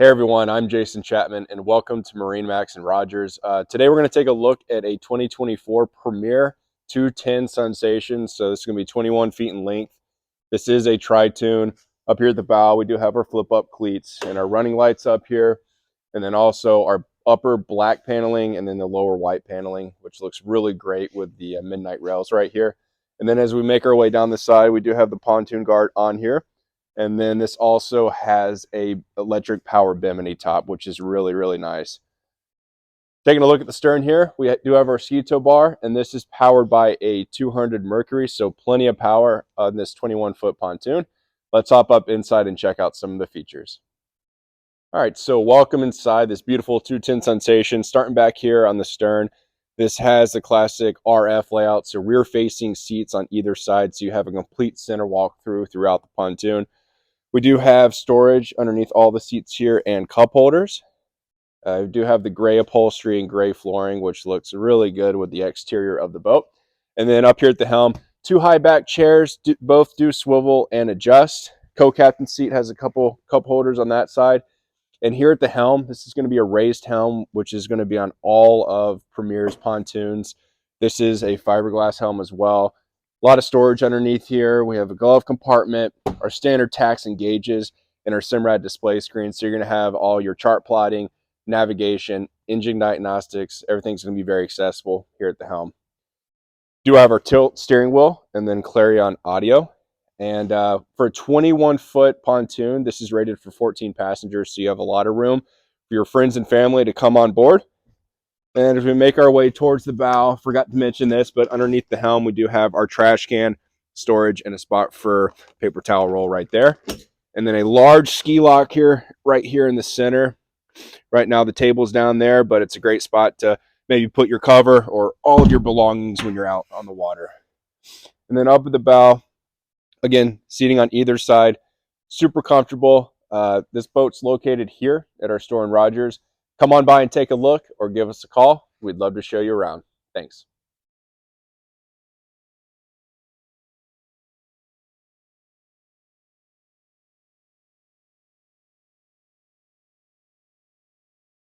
Hey everyone, I'm Jason Chapman and welcome to MarineMax and Rogers. Today we're going to take a look at a 2024 Premier 210 Sunsation. So this is going to be 21 feet in length. This is a tri-tune. Up here at the bow, we do have our flip-up cleats and our running lights up here. And then also our upper black paneling and then the lower white paneling, which looks really great with the midnight rails right here. And then as we make our way down the side, we do have the pontoon guard on here. And then this also has a electric power bimini top, which is really, really nice. Taking a look at the stern here, we do have our ski tow bar, and this is powered by a 200 Mercury, so plenty of power on this 21-foot pontoon. Let's hop up inside and check out some of the features. All right, so welcome inside this beautiful 210 Sunsation. Starting back here on the stern, this has the classic RF layout, so rear-facing seats on either side, so you have a complete center walkthrough throughout the pontoon. We do have storage underneath all the seats here and cup holders. We do have the gray upholstery and gray flooring, which looks really good with the exterior of the boat. And then up here at the helm, two high back chairs, both do swivel and adjust. Co-captain seat has a couple cup holders on that side. And here at the helm, this is going to be a raised helm, which is going to be on all of Premier's pontoons. This is a fiberglass helm as well. A lot of storage underneath here. We have a glove compartment, our standard tacks and gauges, and our Simrad display screen. So you're going to have all your chart plotting, navigation, engine diagnostics. Everything's going to be very accessible here at the helm. Do have our tilt steering wheel and then Clarion audio. And for a 21-foot pontoon, this is rated for 14 passengers, so you have a lot of room for your friends and family to come on board. And as we make our way towards the bow, forgot to mention this, but underneath the helm, we do have our trash can storage and a spot for paper towel roll right there. And then a large ski lock here, right here in the center. Right now the table's down there, but it's a great spot to maybe put your cover or all of your belongings when you're out on the water. And then up at the bow, again, seating on either side, super comfortable. This boat's located here at our store in Rogers. Come on by and take a look or give us a call. We'd love to show you around. Thanks.